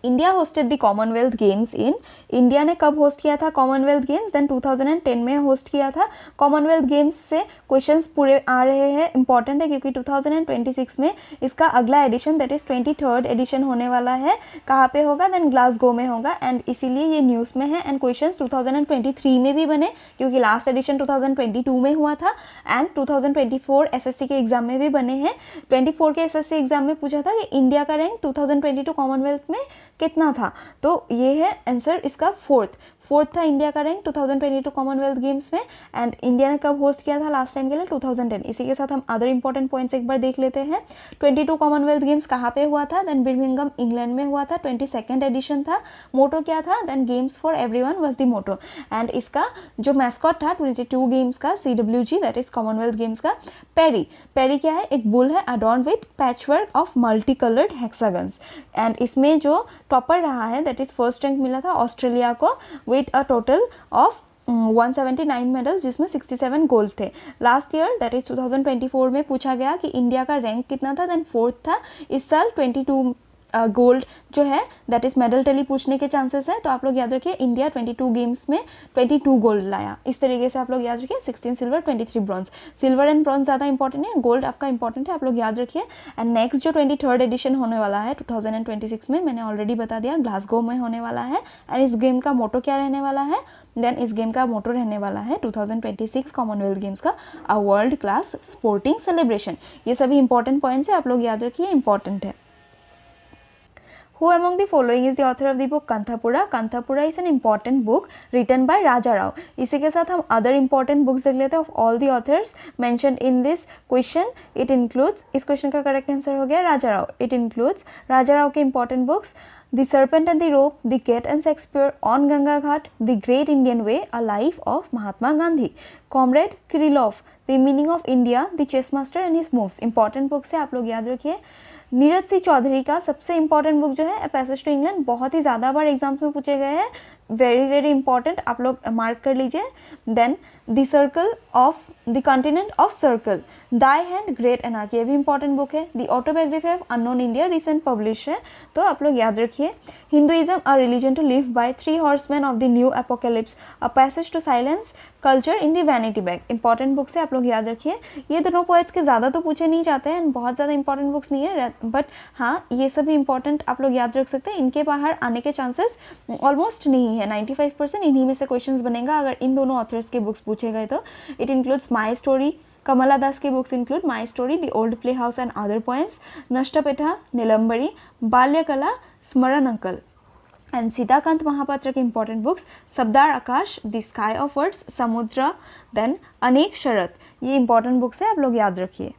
India hosted the Commonwealth games in, India ने कब host किया था कॉमनवेल्थ गेम्स? देन 2010 में होस्ट किया था। कॉमनवेल्थ गेम्स से क्वेश्चंस पूरे आ रहे हैं, इंपॉर्टेंट है क्योंकि 2026 में इसका अगला addition that is 23rd addition होने वाला है। कहाँ पे होगा? देन ग्लासगो में होगा, एंड इसीलिए ये न्यूज़ में है। एंड क्वेश्चंस 2023 में भी बने क्योंकि लास्ट एडिशन 2022 में हुआ था, एंड 2024 एसएससी के एग्जाम में भी बने हैं। 24 के एसएससी एग्जाम में पूछा था कि इंडिया का रैंक 2022 कॉमनवेल्थ में कितना था, तो ये है आंसर इसका फोर्थ था इंडिया का रैंक 2022 कॉमनवेल्थ गेम्स में। एंड इंडिया ने कब होस्ट किया था लास्ट टाइम के लिए? 2010। इसी के साथ हम अदर इंपॉर्टेंट पॉइंट्स एक बार देख लेते हैं। 22 कॉमनवेल्थ गेम्स कहाँ पे हुआ था? देन बर्मिंघम इंग्लैंड में हुआ था, 22nd एडिशन था। मोटो क्या था? Then games for everyone was the motto. And इसका जो मैस्कॉट था 22 गेम्स का CWG that is Commonwealth Games का पेरी क्या है? एक बुल है adorned with patchwork of multi coloured hexagons. And इसमें जो टॉपर रहा है दैट इज फर्स्ट रैंक मिला था ऑस्ट्रेलिया को with a total of 179 medals, जिसमें 67 गोल्ड थे। लास्ट ईयर दैट इज 2024 में पूछा गया कि इंडिया का रैंक कितना था, देन फोर्थ था। इस साल 22 गोल्ड जो है दैट इज मेडल टैली पूछने के चांसेस है, तो आप लोग याद रखिए इंडिया 22 गेम्स में 22 गोल्ड लाया। इस तरीके से आप लोग याद रखिए 16 silver 23 bronze. Silver and bronze ज़्यादा इंपॉर्टेंट है, गोल्ड आपका इंपॉर्टेंट है, आप लोग याद रखिए। एंड नेक्स्ट जो 23rd एडिशन होने वाला है 2026 में, मैंने ऑलरेडी बता दिया ग्लासगो में होने वाला है। एंड इस गेम का मोटो क्या रहने वाला है? देन इस गेम का मोटो रहने वाला है 2026 कॉमनवेल्थ गेम्स का a world class sporting celebration. ये सभी इंपॉर्टेंट पॉइंट्स है, आप लोग याद रखिए, इंपॉर्टेंट है। Who among the following is the author of the book Kanthapura? Kanthapura is an important book written by Raja Rao. इसी के साथ हम other important books देख लेते हैं of all the authors mentioned in this question. It includes, इस question का correct answer हो गया राजा राव। It includes राजा राव के important books The Serpent and the Rope, The Cat and Shakespeare, On Ganga Ghat, The Great Indian Way, A Life of Mahatma Gandhi, Comrade Kirillov, The Meaning of India, The Chess Master and His Moves. Important books है, आप लोग याद रखिए। नीरज सिंह चौधरी का सबसे important book जो है a passage to England, बहुत ही ज़्यादा बार एग्जाम्स में पूछे गए हैं, वेरी इंपॉर्टेंट, आप लोग मार्क कर लीजिए। Then the circle of the continent of circle, thy hand great anarchy, ये भी इंपॉर्टेंट बुक है। The autobiography of unknown India recent publish है, तो आप लोग याद रखिए। Hinduism a religion to live by, three horsemen of the new apocalypse, a passage to silence, culture in the vanity bag, important books है, आप लोग याद रखिए। ये दोनों पोएट्स के ज़्यादा तो पूछे नहीं जाते हैं, बहुत ज़्यादा इंपॉर्टेंट बुक्स नहीं है, बट हाँ ये सभी इंपॉर्टेंट आप लोग याद रख सकते हैं। इनके बाहर आने के चांसेस ऑलमोस्ट नहीं है, 95% इन्हीं में से क्वेश्चंस बनेगा अगर इन दोनों ऑथर्स के बुक्स पूछे गए तो। It includes my story, Kamala Das की books include my story, the old play house and other poems, Nashtapetta, Neelambari, Balyakala, Smaranakal. And Sitakant Mahapatra के important books Sabdara Akash, the sky of words, Samudra, then Aneka Sarat, ये इंपॉर्टेंट बुक्स है, आप लोग याद रखिए।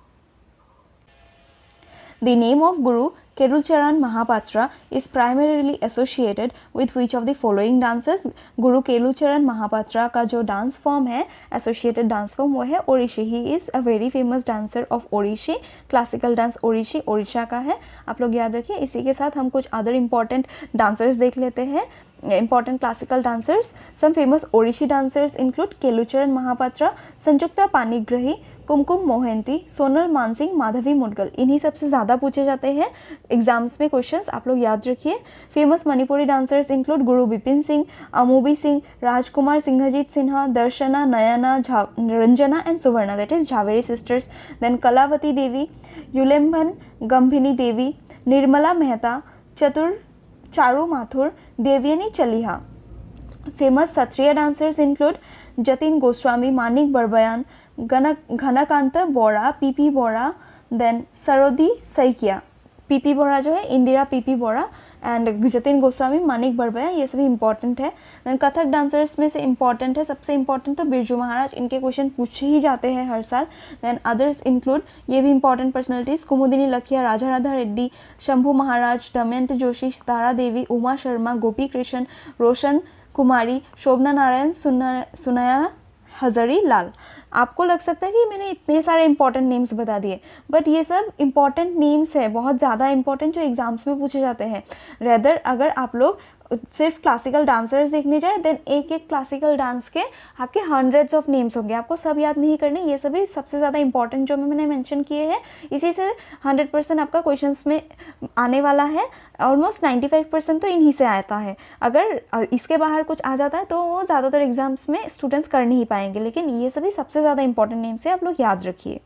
The name of Guru Kelucharan Mahapatra is primarily associated with which of the following dances? गुरु केलुचरण महापात्रा का जो dance form है, एसोसिएटेड डांस फॉर्म, वो है Odissi. He is a very famous dancer of Odissi, classical dance Odissi Odisha का है, आप लोग याद रखिए। इसी के साथ हम कुछ अदर इंपॉर्टेंट डांसर्स देख लेते हैं, important classical dancers. Some famous Odissi dancers include Kelucharan Mohapatra, Sanjukta Panigrahi, Kumkum Mohanty, Sonal Mansingh, Madhavi Mudgal, इन्हीं सबसे ज़्यादा पूछे जाते हैं एग्जाम्स में क्वेश्चंस, आप लोग याद रखिए। Famous Manipuri dancers include Guru Bipin Singh, Amubi Singh, Rajkumar Singhajit Sinha, Darshana, Nayana, Ranjana and Suvarna that is Jhaveri sisters. Then Kalavati Devi, युलेम्भन Gambhini Devi, Nirmala Mehta, Charu Mathur, Devyani Chaliha. Famous Sattriya dancers include Jatin Goswami, Manik Barbayan, Ghanakanta Bora, PP Bora, then Sarodi Saikia. PP Bora जो है इंदिरा पीपी बोरा, एंड जतिन गोस्वामी, मानिक बरबया, ये सभी इंपॉर्टेंट है। देन कथक डांसर्स में से इंपॉर्टेंट है, सबसे इंपॉर्टेंट तो बिरजू महाराज, इनके क्वेश्चन पूछे ही जाते हैं हर साल। देन अदर्स इंक्लूड, ये भी इंपॉर्टेंट पर्सनैलिटीज, कुमुदिनी लखिया, राजा राधा रेड्डी, शंभू महाराज, दमयंत जोशी, तारा देवी, उमा शर्मा, गोपी कृष्ण, रोशन कुमारी, शोभना नारायण, सुनैना हज़ारी लाल। आपको लग सकता है कि मैंने इतने सारे इंपॉर्टेंट नेम्स बता दिए, बट ये सब इंपॉर्टेंट नेम्स है, बहुत ज़्यादा इंपॉर्टेंट जो एग्जाम्स में पूछे जाते हैं। रेदर अगर आप लोग सिर्फ क्लासिकल डांसर्स देखने जाए देन एक एक क्लासिकल डांस के आपके हंड्रेड्स ऑफ नेम्स होंगे, आपको सब याद नहीं करने, ये सभी सबसे ज़्यादा इंपॉर्टेंट जो मैंने मेंशन किए हैं, इसी से 100% आपका क्वेश्चंस में आने वाला है। ऑलमोस्ट 95% तो इन्हीं से आता है। अगर इसके बाहर कुछ आ जाता है तो वो ज़्यादातर एग्जाम्स में स्टूडेंट्स कर नहीं पाएंगे, लेकिन ये सभी सबसे ज़्यादा इंपॉर्टेंट नेम्स है, आप लोग याद रखिए।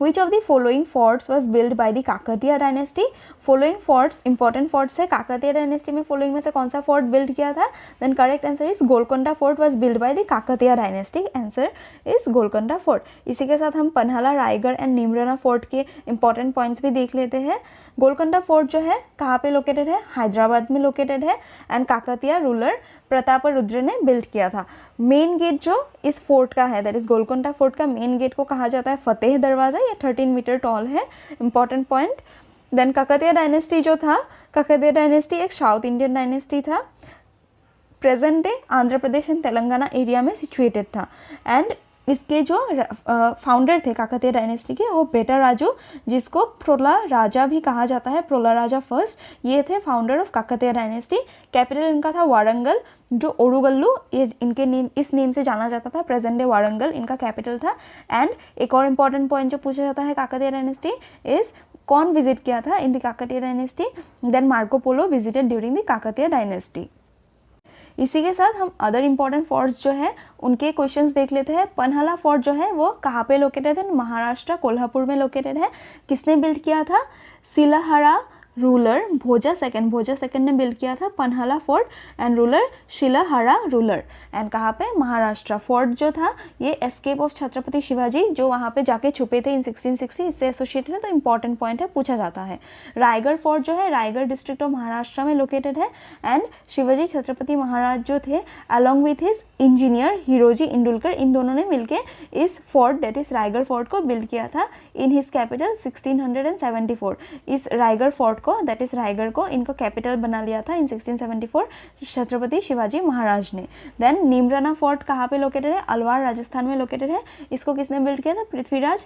Which of the following forts was built by the Kakatiya dynasty? Following forts important forts है, काकतीय डायनेस्टी में फॉलोइंग में से कौन सा फोर्ट बिल्ड किया था? Then correct answer is Golconda fort was build by the Kakatiya dynasty, answer is Golconda fort. इसी के साथ हम पन्हाला, रायगढ़ एंड निमराना फोर्ट के इंपॉर्टेंट पॉइंट्स भी देख लेते हैं। गोलकोंडा फोर्ट जो है कहाँ पे लोकेटेड है? हैदराबाद में लोकेटेड है एंड काकतीय रूलर प्रताप रुद्र ने बिल्ड किया था। मेन गेट जो इस फोर्ट का है दैट इज गोलकोंडा फोर्ट का मेन गेट को कहा जाता है फतेह दरवाज़ा, ये 13 मीटर टॉल है, important point. Then Kakatiya dynasty जो था, काकतीय डायनेस्टी एक साउथ इंडियन डायनेस्टी था, present day Andhra Pradesh and Telangana area में सिचुएटेड था एंड इसके जो फाउंडर थे काकतीय डायनेस्टी के वो बेटा राजू, जिसको प्रोला राजा भी कहा जाता है, प्रोला राजा फर्स्ट, ये थे founder of Kakatiya dynasty. Capital इनका था वारंगल, जो ओरुगल्लू ये इनके नेम इस नेम से जाना जाता था, प्रेजेंट डे वारंगल इनका कैपिटल था। एंड एक और इम्पॉर्टेंट पॉइंट जो पूछा जाता है काकतीय डायनेस्टी इज कौन विजिट किया था in the Kakatiya dynasty? Then Marco Polo visited during the Kakatiya dynasty. इसी के साथ हम अदर इंपॉर्टेंट फोर्ट्स जो है उनके क्वेश्चंस देख लेते हैं। पन्हाला फोर्ट जो है वो कहाँ पे लोकेटेड है? महाराष्ट्र कोल्हापुर में लोकेटेड है। किसने बिल्ड किया था? शिलाहारा रूलर भोजा सेकंड ने बिल्ड किया था Panhala fort and ruler Shilahara ruler and कहाँ पे? महाराष्ट्र। फोर्ट जो था ये एस्केप ऑफ छत्रपति शिवाजी जो वहाँ पे जाके छुपे थे इन 1660, इससे एसोसिएटेड है, तो इंपॉर्टेंट पॉइंट है, पूछा जाता है। रायगढ़ फोर्ट जो है रायगढ़ डिस्ट्रिक्ट ऑफ महाराष्ट्र में लोकेटेड है एंड शिवाजी छत्रपति महाराज जो थे along with his engineer Hiroji Indulkar, इन दोनों ने मिलके इस fort that is Raigad fort को बिल्ड किया था इन हिज कैपिटल 1674। इस रायगढ़ फोर्ट को दैट इज रायगढ़ को इनका कैपिटल बना लिया था इन 1674 छत्रपति शिवाजी महाराज ने। देन नीमराना फोर्ट कहाँ पे लोकेटेड है? अलवार राजस्थान में लोकेटेड है। इसको किसने बिल्ड किया था? पृथ्वीराज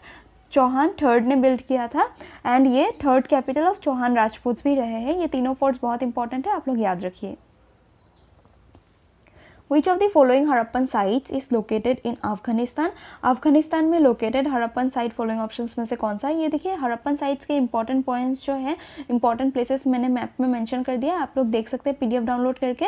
चौहान थर्ड ने बिल्ड किया था एंड ये third capital of Chauhan Rajput भी रहे हैं। ये तीनों फोर्ट्स बहुत इंपॉर्टेंट है, आप लोग याद रखिए। Which of the following Harappan sites is located in Afghanistan? Afghanistan में located Harappan site following options में से कौन सा है? ये देखिए हड़प्पन साइट्स के इंपॉर्टेंट पॉइंट्स जो है इंपॉर्टेंट प्लेसेस मैंने मैप में मेंशन कर दिया, आप लोग देख सकते हैं पीडीएफ डाउनलोड करके।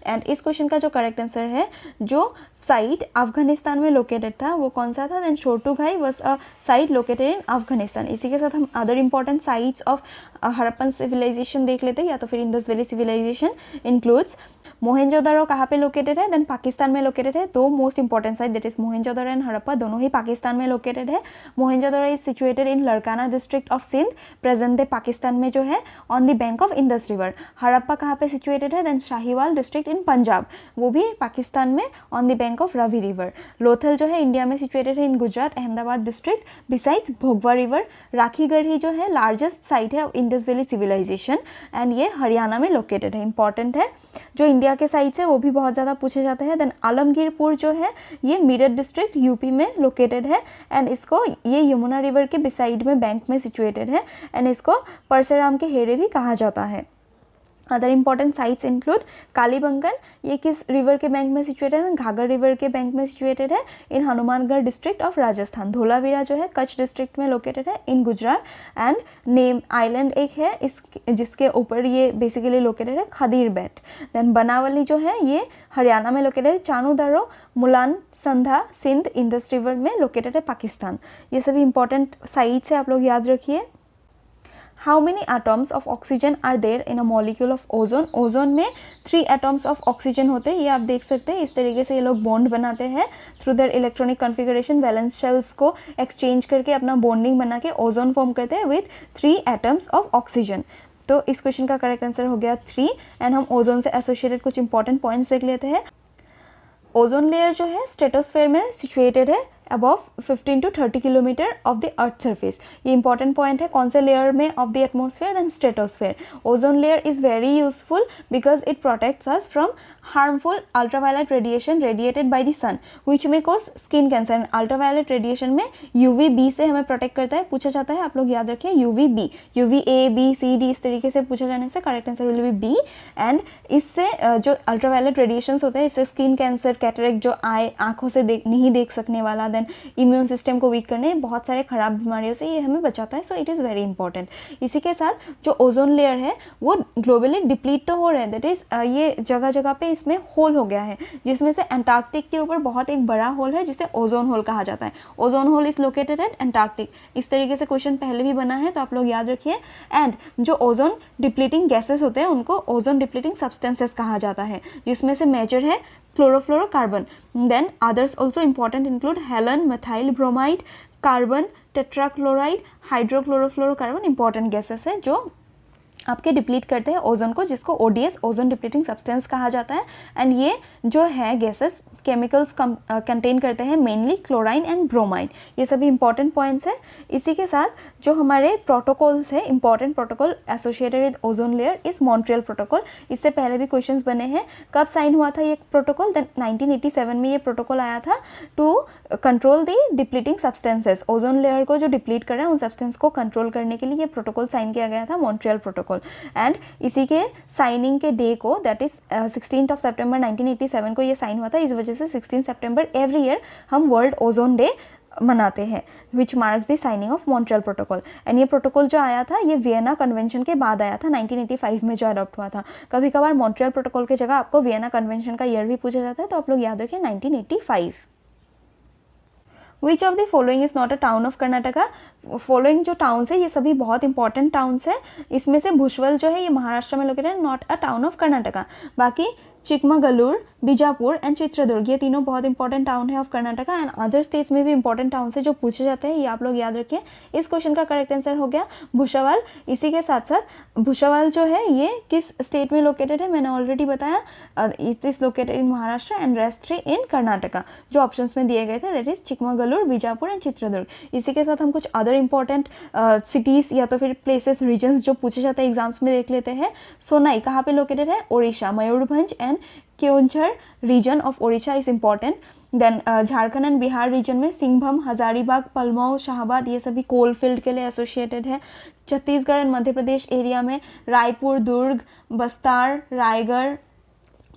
एंड इस क्वेश्चन का जो करेक्ट आंसर है, जो साइट अफगानिस्तान में लोकेटेड था वो कौन सा था? देन शोटूघाई was a site located in Afghanistan. इसी के साथ हम other important sites of Harappan civilization देख लेते हैं, या तो फिर Indus valley civilization includes Mohenjodaro कहाँ पे लोकेटेड है? देन पाकिस्तान में लोकेटेड है। दो most important site that is Mohenjodaro and Harappa दोनों ही पाकिस्तान में लोकेटेड है। Mohenjodaro is situated in Larkana district of Sindh, present day Pakistan में जो है on the bank of Indus river. Harappa कहाँ पे सिचुएटेड है? Then Sahiwal district in Punjab, वो भी पाकिस्तान में on the bank of Ravi river. Lothal जो है इंडिया में सिचुएटेड है in Gujarat Ahmedabad district besides Bhogava river. Rakhigarhi जो है लार्जेस्ट साइट है इंडस वैली सिविलाइजेशन एंड ये हरियाणा में लोकेटेड है, इंपॉर्टेंट है। जो इंडिया के साइट्स है वो भी बहुत ज़्यादा पूछे जाते हैं। देन आलमगीरपुर जो है ये मीरठ डिस्ट्रिक्ट यूपी में लोकेटेड है एंड इसको ये यमुना रिवर के बिसाइड में बैंक में सिचुएटेड है एंड इसको परशुराम के हेड़े भी कहा जाता है। Other important sites include Kalibangan, ये किस रिवर के बैंक में सिचुएटेड है? घाघर रिवर के बैंक में सिचुएटेड है इन हनुमानगढ़ डिस्ट्रिक्ट ऑफ राजस्थान। धोलावीरा जो है कच्छ डिस्ट्रिक्ट में लोकेटेड है in Gujarat and name island एक है इस जिसके ऊपर ये बेसिकली लोकेटेड है खदीर बेट। देन बनावली जो है ये हरियाणा में लोकेटेड है। चानूदारो मुलान संधा सिंध इंडस रिवर में लोकेटेड है पाकिस्तान। ये सभी इंपॉर्टेंट साइट्स है, आप लोग याद रखिए। How many atoms of oxygen are there in a molecule of ozone? Ozone में 3 atoms of oxygen होते हैं, ये आप देख सकते हैं। इस तरीके से ये लोग बॉन्ड बनाते हैं through their electronic configuration, valence shells को एक्सचेंज करके अपना बॉन्डिंग बना के ओजोन फॉर्म करते हैं विथ 3 atoms of oxygen। तो इस क्वेश्चन का करेक्ट आंसर हो गया 3 एंड हम ओजोन से एसोसिएटेड कुछ इंपॉर्टेंट पॉइंट्स देख लेते हैं। ओजोन लेयर जो है स्ट्रेटोस्फेयर में सिचुएटेड है above 15 to 30 kilometre of the earth surface. ये इंपॉर्टेंट पॉइंट है कौन से लेयर में of the atmosphere, then stratosphere. Ozone layer is very useful because it protects us from harmful ultraviolet radiation radiated by the sun which में cause skin cancer. Ultraviolet radiation में UVB से हमें protect करता है, पूछा जाता है, आप लोग याद रखिए UVB, UVA B C D इस तरीके से पूछा जाने से correct answer will be B. And इससे जो अल्ट्रावायलेट रेडिएशंस होते हैं इससे स्किन कैंसर, कैटरेक्ट जो आंखों से नहीं देख सकने वाला, देन इम्यून सिस्टम को वीक करने, बहुत सारे खराब बीमारियों से ये हमें बचाता है। So it is very important. इसी के साथ जो ओजोन लेयर है वो ग्लोबली डिप्लीट तो हो रहा है, दैट इज़ ये जगह जगह पे इसमें होल हो गया है, जिसमें से एंटार्क्टिक के ऊपर बहुत एक बड़ा होल है जिसे ओजोन होल कहा जाता है। Ozone hole is located at Antarctic. इस तरीके से क्वेश्चन पहले भी बना है तो आप लोग याद रखिए। एंड जो ओजोन डिप्लीटिंग गैसेस होते हैं उनको ओजोन डिप्लीटिंग सब्सटेंसेस कहा जाता है, जिसमें से मेजर है chlorofluorocarbon. Than others also important include Helen, methyl bromide, carbon tetrachloride, hydrochlorofluorocarbon. Important gases हैं जो आपके डिप्लीट करते हैं ओजोन को, जिसको ODS ओजोन डिप्लीटिंग सब्सटेंस कहा जाता है। एंड ये जो है गैसेस केमिकल्स कंटेन करते हैं मेनली क्लोराइन एंड ब्रोमाइड। ये सभी इंपॉर्टेंट पॉइंट्स हैं। इसी के साथ जो हमारे प्रोटोकॉल्स हैं, important protocol associated with ozone layer इस मॉन्ट्रियल प्रोटोकॉल। इससे पहले भी क्वेश्चंस बने हैं। कब साइन हुआ था ये प्रोटोकॉल? 1987 में ये प्रोटोकॉल आया था to control the depleting substances. Ozone layer को जो डिप्लीट कर रहे हैं उन सब्सटेंस को कंट्रोल करने के लिए ये प्रोटोकॉल साइन किया गया था, मॉन्ट्रियल प्रोटोकॉल। एंड इसी के साइनिंग के डे को, दैट इज 16 सितंबर 1987 को ये साइन हुआ था। इस वजह से 16 सितंबर एवरी ईयर हम वर्ल्ड ओजोन डे मनाते हैं, which marks the signing of Montreal protocol. And ये प्रोटोकॉल जो आया था ये वियना कन्वेंशन के बाद आया था, 1985 में जो अडॉप्ट हुआ था। कभी कभार मॉन्ट्रियल प्रोटोकॉल की जगह आपको वियना कन्वेंशन का ईयर भी पूछा जाता है, तो आप लोग याद रखिए 1985। Which of the following is not a town of Karnataka? Following जो टाउन्स है ये सभी बहुत इंपॉर्टेंट टाउन्स है। इसमें से भुजबल जो है ये महाराष्ट्र में लोकेटेड है, not a town of Karnataka. बाकी चिकमगलूर, बीजापुर एंड चित्रदुर्ग ये तीनों बहुत इंपॉर्टेंट टाउन है of Karnataka. And other states में भी इंपॉर्टेंट टाउन है जो पूछे जाते हैं, ये आप लोग याद रखिए। इस क्वेश्चन का करेक्ट आंसर हो गया भुसावल। इसी के साथ साथ भुसावल जो है ये किस स्टेट में लोकेटेड है मैंने ऑलरेडी बताया, it is located in Maharashtra and rest 3 इन कर्नाटका। जो ऑप्शंस में दिए गए थे that is Chikmagalur, Bijapur and Chitradurga. इसी के साथ हम कुछ अदर इंपॉर्टेंट सिटीज़ या तो फिर प्लेसेस, रीजन्स जो पूछे जाते हैं एग्जाम्स में देख लेते हैं। सोनाई कहाँ पे लोकेटेड है? Odisha. Mayurbhanj and Keonjhar region of Odisha is important. Then Jharkhand and Bihar region में सिंहभूम, हजारीबाग, पलमऊ, शाहबाद ये सभी कोल फील्ड के लिए एसोसिएटेड है। छत्तीसगढ़ एंड मध्य प्रदेश एरिया में रायपुर, दुर्ग, बस्तार, रायगढ़,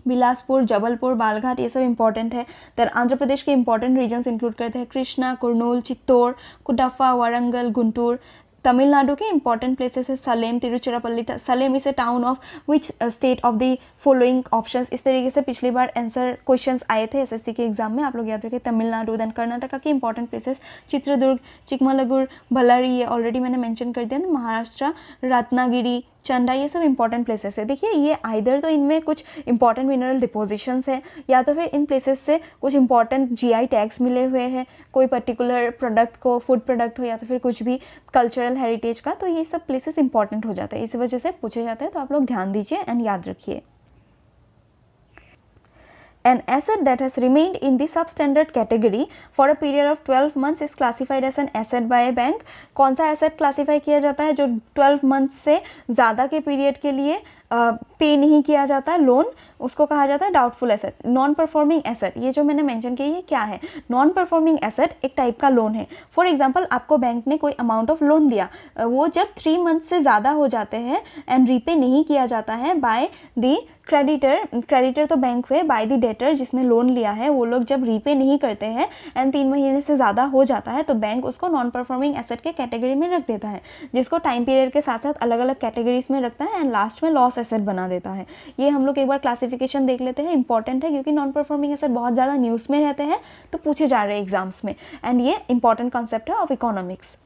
बिलासपुर, जबलपुर, बालघाट ये सब इंपॉर्टेंट है। देन आंध्र प्रदेश के इंपॉर्टेंट रीजन्स इंक्लूड करते हैं कृष्णा, कुर्नूल, चित्तौड़, कुडप्पा, वारंगल, गुंटूर। तमिलनाडु के इंपॉर्टेंट प्लेसेस है Salem, Tiruchirappalli. Salem is a town of which state of the following options. इस तरीके से पिछली बार आंसर क्वेश्चंस आए थे एसएससी के एग्जाम में, आप लोग याद रखिए। तमिलनाडु। देन कर्नाटका के इंपॉर्टेंट प्लेसेस चित्रदुर्ग, चिकमगलूर, बल्लारी ये ऑलरेडी मैंने मेंशन कर दिया। महाराष्ट्र रत्नागिरी, चंडा ये सब इंपॉर्टेंट प्लेसेस है। देखिए ये आइदर तो इनमें कुछ इंपॉर्टेंट मिनरल डिपोजिशंस है या तो फिर इन प्लेसेस से कुछ इंपॉर्टेंट GI टैग्स मिले हुए हैं कोई पर्टिकुलर प्रोडक्ट को, फूड प्रोडक्ट हो या तो फिर कुछ भी कल्चरल हेरिटेज का, तो ये सब प्लेसेस इंपॉर्टेंट हो जाते हैं, इस वजह से पूछे जाते हैं। तो आप लोग ध्यान दीजिए एंड याद रखिए। An asset that has remained in the substandard category for a period of 12 months is classified as an asset by a bank. कौन सा एसेट क्लासीफाई किया जाता है जो 12 मंथ्स से ज़्यादा के पीरियड के लिए पे नहीं किया जाता है लोन, उसको कहा जाता है doubtful asset. Non performing asset ये जो मैंने मेंशन किया ये क्या है? नॉन परफॉर्मिंग एसेट एक टाइप का लोन है। फॉर एग्जांपल आपको बैंक ने कोई अमाउंट ऑफ लोन दिया, वो जब 3 मंथ से ज़्यादा हो जाते हैं एंड रीपे नहीं किया जाता है बाय दी क्रेडिटर तो बैंक हुए, बाय द डेटर जिसने लोन लिया है, वो लोग जब रीपे नहीं करते हैं एंड 3 महीने से ज़्यादा हो जाता है तो बैंक उसको नॉन परफॉर्मिंग एसेट के कैटेगरी में रख देता है, जिसको टाइम पीरियड के साथ साथ अलग अलग कैटेगरीज में रखता है एंड लास्ट में लॉस एसेट बना देता है। ये हम लोग एक बार क्लासिफिकेशन देख लेते हैं, इंपॉर्टेंट है क्योंकि नॉन परफॉर्मिंग एसेट बहुत ज़्यादा न्यूज़ में रहते हैं तो पूछे जा रहे हैं एग्जाम्स में, एंड ये इंपॉर्टेंट कॉन्सेप्ट है of economics.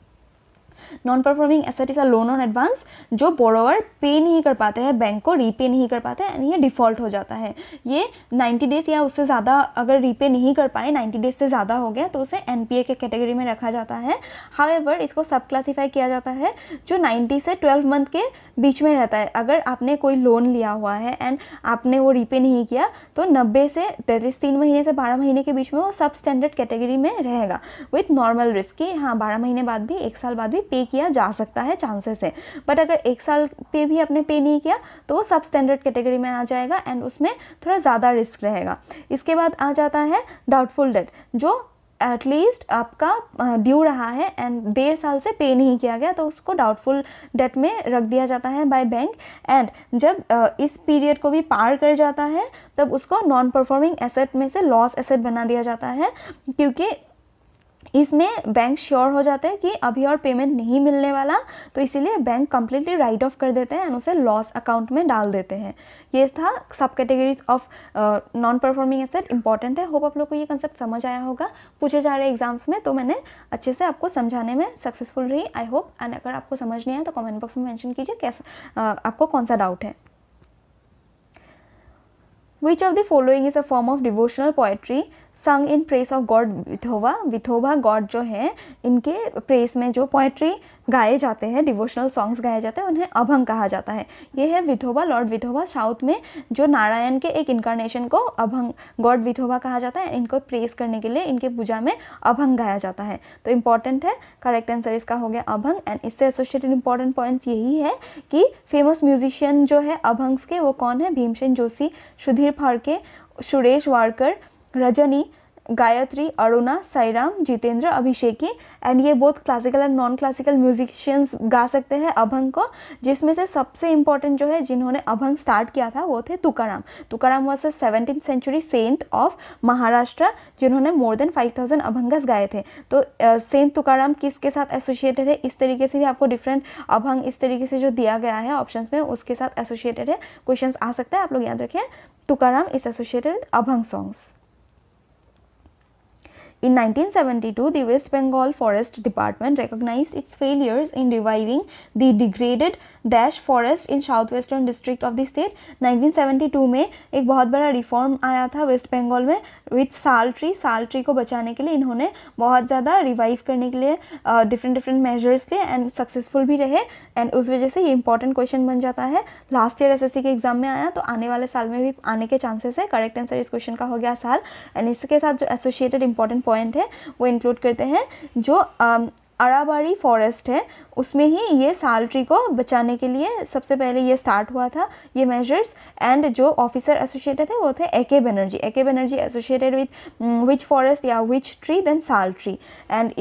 Non performing asset is a loan on advance जो बोरोवर पे नहीं कर पाते हैं, बैंक को रीपे नहीं कर पाते एंड ये डिफ़ॉल्ट हो जाता है। ये 90 डेज़ या उससे ज़्यादा अगर रीपे नहीं कर पाए, 90 डेज से ज़्यादा हो गया तो उसे एनपीए के कैटेगरी में रखा जाता है। हाउएवर इसको सब क्लासीफाई किया जाता है जो 90 से 12 मंथ के बीच में रहता है। अगर आपने कोई लोन लिया हुआ है एंड आपने वो रीपे नहीं किया तो 90 से 3 महीने से 12 महीने के बीच में वो सब स्टैंडर्ड कैटेगरी में रहेगा विथ नॉर्मल रिस्क कि हाँ 12 महीने बाद भी 1 साल बाद भी पे किया जा सकता है चांसेस है। बट अगर 1 साल पे भी आपने पे नहीं किया तो वो सब स्टैंडर्ड कैटेगरी में आ जाएगा एंड उसमें थोड़ा ज़्यादा रिस्क रहेगा। इसके बाद आ जाता है डाउटफुल डेट जो एटलीस्ट आपका ड्यू रहा है एंड 1.5 साल से पे नहीं किया गया तो उसको डाउटफुल डेट में रख दिया जाता है बाय बैंक। एंड जब इस पीरियड को भी पार कर जाता है तब उसको नॉन परफॉर्मिंग एसेट में से लॉस एसेट बना दिया जाता है, क्योंकि इसमें बैंक श्योर हो जाते हैं कि अभी और पेमेंट नहीं मिलने वाला, तो इसीलिए बैंक कम्प्लीटली राइट ऑफ कर देते हैं एंड उसे लॉस अकाउंट में डाल देते हैं। ये था सब categories of non performing asset. Important है, होप आप लोग को ये कंसेप्ट समझ आया होगा। पूछे जा रहे एग्जाम्स में तो मैंने अच्छे से आपको समझाने में सक्सेसफुल रही, आई होप। एंड अगर आपको समझ नहीं आया तो कमेंट बॉक्स में मेंशन कीजिए कैसा आपको कौन सा डाउट है। Which of the following is a form of devotional poetry sung in praise of God Vithoba? Vithoba God जो है, इनके प्रेस में जो पोएट्री गाए जाते हैं, डिवोशनल सॉन्ग्स गाए जाते हैं, उन्हें अभंग कहा जाता है। ये है विठोबा, लॉर्ड विठोबा। साउथ में जो नारायण के एक इनकारनेशन को अभंग गॉड विठोबा कहा जाता है। इनको प्रेस करने के लिए इनके पूजा में अभंग गाया जाता है। तो इंपॉर्टेंट है, करेक्ट आंसर इसका हो गया अभंग। एंड इससे एसोसिएटेड इंपॉर्टेंट पॉइंट्स यही है कि फेमस म्यूजिशियन जो है अभंग्स के वो कौन है? भीमसेन जोशी, सुधीर फाड़के, सुरेश वाडकर, रजनी, गायत्री, अरुणा, साईराम, जितेंद्र, अभिषेकी। एंड ये बहुत classical and non classical musicians गा सकते हैं अभंग को, जिसमें से सबसे इम्पॉर्टेंट जो है जिन्होंने अभंग स्टार्ट किया था वो थे Tukaram. Tukaram was a 17th century saint of Maharashtra जिन्होंने मोर देन 5000 अभंगस गाए थे। तो सेंट तुकाराम किसके साथ एसोसिएटेड है? इस तरीके से भी आपको डिफरेंट अभंग इस तरीके से जो दिया गया है ऑप्शंस में उसके साथ एसोसिएटेड है। क्वेश्चंस आ सकता है, आप लोग याद रखें। Tukaram is associated with abhang songs. In 1972, the West Bengal Forest Department recognized its failures in reviving the degraded dash forest in southwestern district of the state. 1972 में एक बहुत बड़ा रिफॉर्म आया था वेस्ट बंगाल में विथ साल ट्री को बचाने के लिए इन्होंने बहुत ज़्यादा रिवाइव करने के लिए डिफरेंट मेजर्स लिए एंड सक्सेसफुल भी रहे। एंड उस वजह से ये इंपॉर्टेंट क्वेश्चन बन जाता है। लास्ट ईयर एसएससी के एग्जाम में आया, तो आने वाले साल में भी आने के चांसेस है। करेक्ट आंसर इस क्वेश्चन का हो गया साल। एंड इसके साथ जो एसोसिएटेड इंपॉर्टेंट पॉइंट है वो इंक्लूड करते हैं जो अराबाड़ी फॉरेस्ट है उसमें ही ये साल ट्री को बचाने के लिए सबसे पहले ये स्टार्ट हुआ था ये मेजर्स। एंड जो ऑफिसर एसोसिएटेड थे वो थे A K. Banerjee. A K. Banerjee associated with which forest या which tree then sal tree. And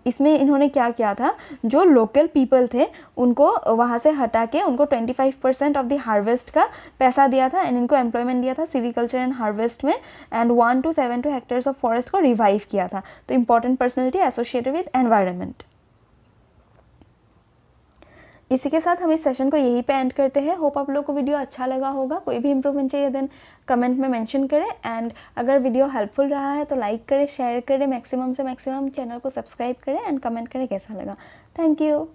इसमें इन्होंने क्या किया था, जो लोकल पीपल थे उनको वहाँ से हटा के उनको 25% ऑफ द हार्वेस्ट का पैसा दिया था एंड इनको एम्प्लॉयमेंट दिया था सिविकल्चर एंड हार्वेस्ट में। And 1 to 7 hectares of forest को रिवाइव किया था। तो important personality associated with environment. इसी के साथ हम इस सेशन को यहीं पे एंड करते हैं। होप आप लोगों को वीडियो अच्छा लगा होगा। कोई भी इंप्रूवमेंट चाहिए देन कमेंट में मेंशन करें। एंड अगर वीडियो हेल्पफुल रहा है तो लाइक करें, शेयर करें, मैक्सिमम से मैक्सिमम चैनल को सब्सक्राइब करें एंड कमेंट करें कैसा लगा। Thank you.